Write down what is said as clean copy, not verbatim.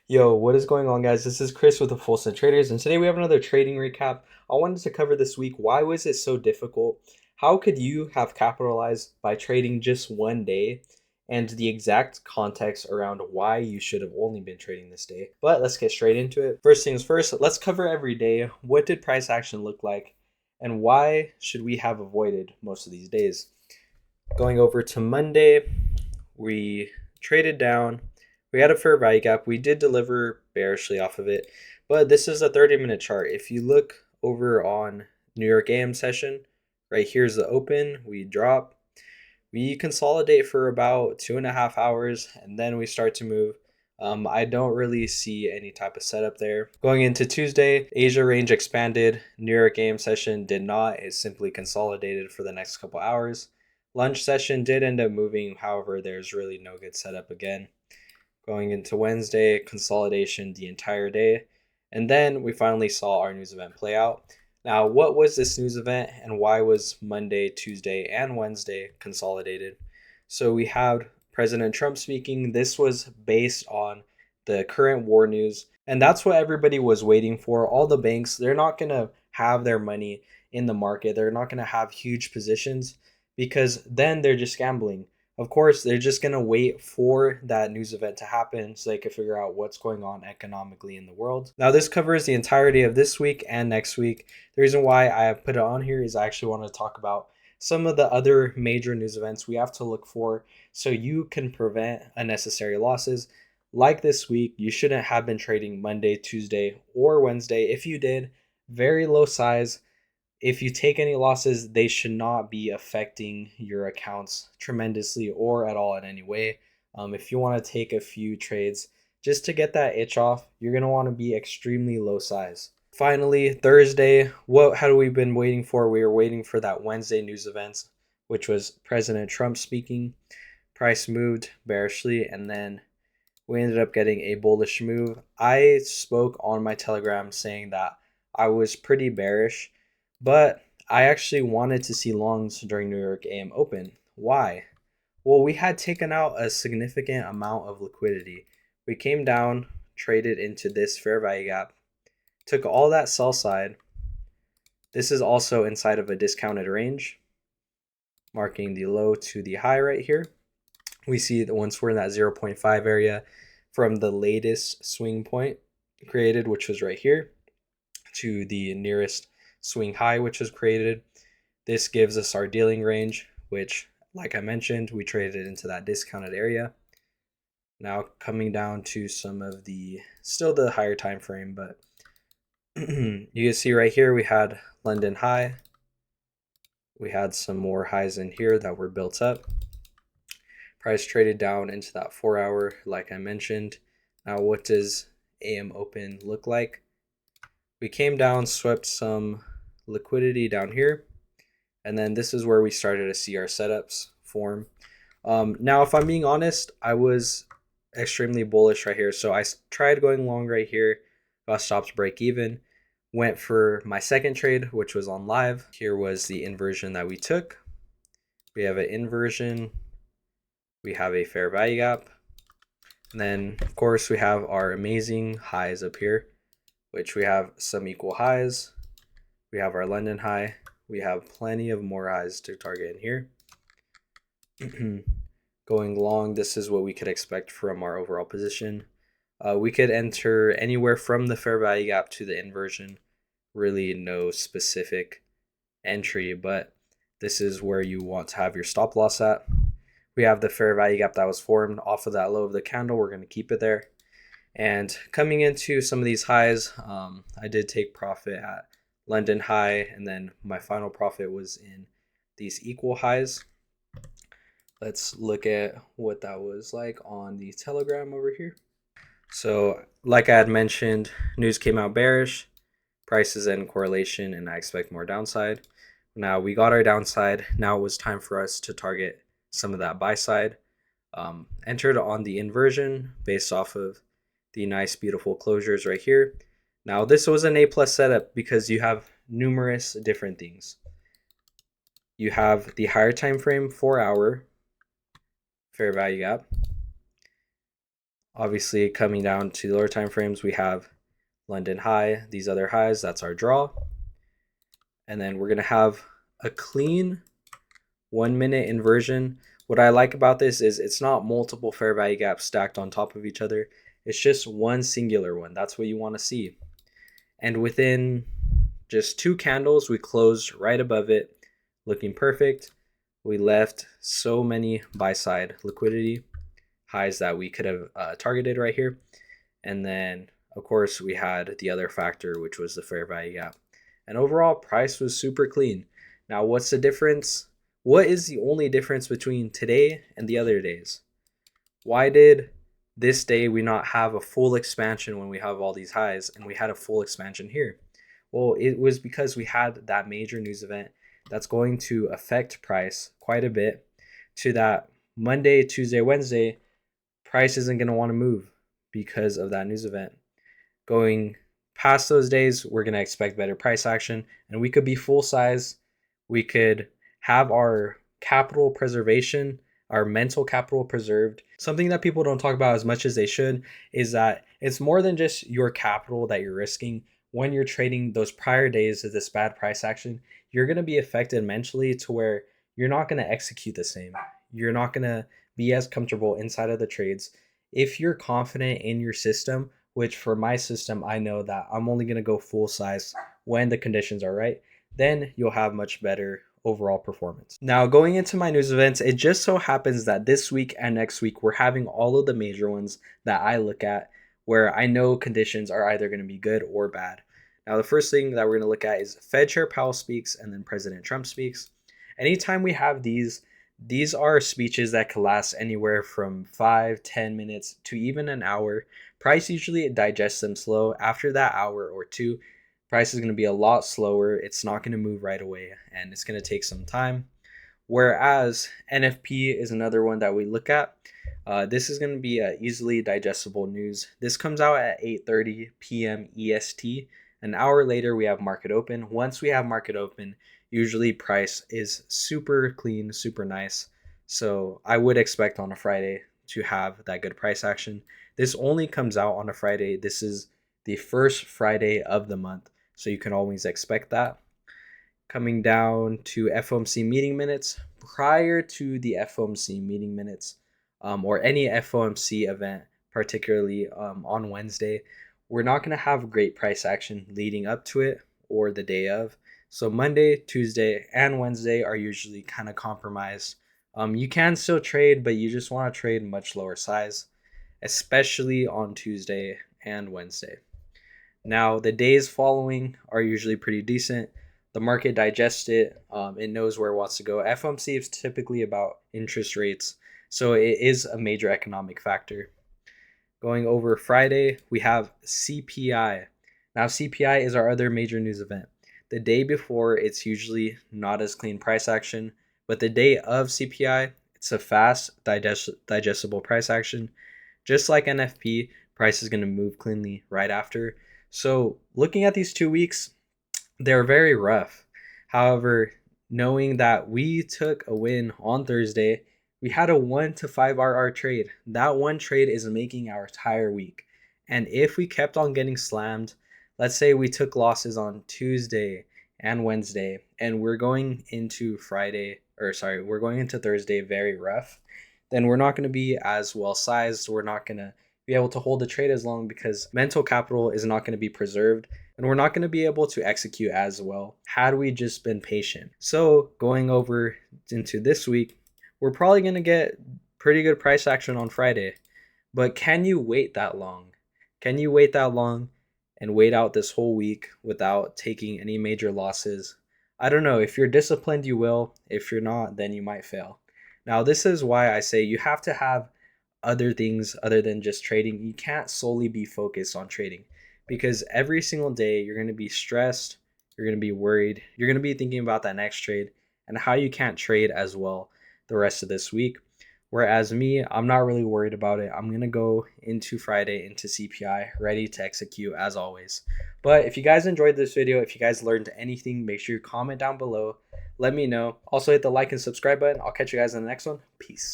Yo, what is going on, guys? This is Chris with the Full Send Traders, and today we have another trading recap. I wanted to cover this week, why was it so difficult? How could you have capitalized by trading just one day? And the exact context around why you should have only been trading this day. But let's get straight into it. First things first, let's cover every day. What did price action look like? And why should we have avoided most of these days? Going over to Monday, we traded down. We had a fair value gap. We did deliver bearishly off of it, but this is a 30-minute chart. If you look over on New York AM session, right here's the open. We drop. We consolidate for about 2.5 hours, and then we start to move. I don't really see any type of setup there. Going into Tuesday, Asia range expanded. New York game session did not. It simply consolidated for the next couple hours. Lunch session did end up moving. However, there's really no good setup again. Going into Wednesday, consolidation the entire day. And then we finally saw our news event play out. Now, what was this news event and why was Monday, Tuesday, and Wednesday consolidated? So we had President Trump speaking. This was based on the current war news, and that's what everybody was waiting for. All the banks, they're not going to have their money in the market. They're not going to have huge positions because then they're just gambling. Of course, they're just going to wait for that news event to happen so they can figure out what's going on economically in the world. Now, this covers the entirety of this week and next week. The reason why I have put it on here is I actually want to talk about some of the other major news events we have to look for so you can prevent unnecessary losses. Like this week, you shouldn't have been trading Monday, Tuesday, or Wednesday. If you did, very low size. If you take any losses, they should not be affecting your accounts tremendously or at all in any way. If you want to take a few trades just to get that itch off, you're going to want to be extremely low size. Finally, Thursday, what had we been waiting for? We were waiting for that Wednesday news events, which was President Trump speaking. Price moved bearishly, and then we ended up getting a bullish move. I spoke on my Telegram saying that I was pretty bearish, but I actually wanted to see longs during New York AM Open. Why? Well, we had taken out a significant amount of liquidity. We came down, traded into this fair value gap, took all that sell side. This is also inside of a discounted range, marking the low to the high right here. We see that once we're in that 0.5 area from the latest swing point created, which was right here, to the nearest swing high, which was created, this gives us our dealing range, which, like I mentioned, we traded into that discounted area. Now coming down to some of the, still the higher time frame, but you can see right here we had London high. We had some more highs in here that were built up. Price traded down into that 4 hour, like I mentioned. Now, what does AM Open look like? We came down, swept some liquidity down here, and then this is where we started to see our setups form. Now, if I'm being honest, I was extremely bullish right here. So I tried going long right here, got stopped break even, went for my second trade, which was on live. Here was the inversion that we took. We have an inversion. We have a fair value gap. And then, of course, we have our amazing highs up here, which we have some equal highs. We have our London high. We have plenty of more highs to target in here. Going long, this is what we could expect from our overall position. We could enter anywhere from the fair value gap to the inversion. Really no specific entry, but this is where you want to have your stop loss at. We have the fair value gap that was formed off of that low of the candle. We're going to keep it there. And coming into some of these highs, I did take profit at London high, and then my final profit was in these equal highs. Let's look at what that was like on the Telegram over here. So like I had mentioned, news came out bearish, prices in correlation, and I expect more downside. Now we got our downside. Now it was time for us to target some of that buy side. Entered on the inversion based off of the nice, beautiful closures right here. Now this was an A plus setup because you have numerous different things. You have the higher time frame 4 hour fair value gap. Obviously, coming down to lower time frames, we have London high, these other highs, that's our draw. And then we're going to have a clean 1 minute inversion. What I like about this is it's not multiple fair value gaps stacked on top of each other. It's just one singular one. That's what you want to see. And within just 2 candles, we closed right above it, looking perfect. We left so many buy side liquidity highs that we could have targeted right here. And then, of course, we had the other factor, which was the fair value gap. And overall, price was super clean. Now, what's the difference? What is the only difference between today and the other days? Why did this day we not have a full expansion when we have all these highs, and we had a full expansion here? Well, it was because we had that major news event that's going to affect price quite a bit to that Monday, Tuesday, Wednesday. Price isn't going to want to move because of that news event. Going past those days, we're going to expect better price action, and we could be full size. We could have our capital preservation, our mental capital preserved. Something that people don't talk about as much as they should is that it's more than just your capital that you're risking. When you're trading those prior days of this bad price action, you're going to be affected mentally to where you're not going to execute the same. You're not going to be as comfortable inside of the trades. If you're confident in your system, which for my system, I know that I'm only going to go full size when the conditions are right, then you'll have much better overall performance. Now, going into my news events, it just so happens that this week and next week, we're having all of the major ones that I look at where I know conditions are either going to be good or bad. Now, the first thing that we're going to look at is Fed Chair Powell speaks and then President Trump speaks. Anytime we have these are speeches that can last anywhere from 5-10 minutes to even an hour. Price usually digests them slow. After that hour or two, price is going to be a lot slower. It's not going to move right away, and it's going to take some time. Whereas NFP is another one that we look at. This is going to be easily digestible news. This comes out at 8:30 p.m. EST. An hour later, we have market open. Once we have market open, usually price is super clean, super nice. So I would expect on a Friday to have that good price action. This only comes out on a Friday. This is the first Friday of the month, so you can always expect that. Coming down to FOMC meeting minutes, prior to the FOMC meeting minutes or any FOMC event, particularly on Wednesday, we're not going to have great price action leading up to it or the day of. So Monday, Tuesday, and Wednesday are usually kind of compromised. You can still trade, but you just want to trade much lower size, especially on Tuesday and Wednesday. Now, the days following are usually pretty decent. The market digests it. It knows where it wants to go. FOMC is typically about interest rates, so it is a major economic factor. Going over Friday, we have CPI. Now, CPI is our other major news event. The day before, it's usually not as clean price action, but the day of CPI, it's a fast, digestible price action. Just like NFP, price is going to move cleanly right after. So looking at these 2 weeks, they're very rough. However, knowing that we took a win on Thursday, we had a 1 to 5 RR trade. That one trade is making our entire week. And if we kept on getting slammed, let's say we took losses on Tuesday and Wednesday, and we're going into we're going into Thursday very rough, then we're not going to be as well sized. We're not going to be able to hold the trade as long because mental capital is not going to be preserved, and we're not going to be able to execute as well had we just been patient. So going over into this week, we're probably going to get pretty good price action on Friday. But can you wait that long? Can you wait that long and wait out this whole week without taking any major losses? I don't know. If you're disciplined, you will. If you're not, then you might fail. Now, this is why I say you have to have other things other than just trading. You can't solely be focused on trading because every single day you're going to be stressed, you're going to be worried, you're going to be thinking about that next trade and how you can't trade as well the rest of this week. Whereas me, I'm not really worried about it. I'm going to go into Friday into CPI ready to execute as always. But if you guys enjoyed this video, if you guys learned anything, make sure you comment down below. Let me know. Also hit the like and subscribe button. I'll catch you guys in the next one. Peace.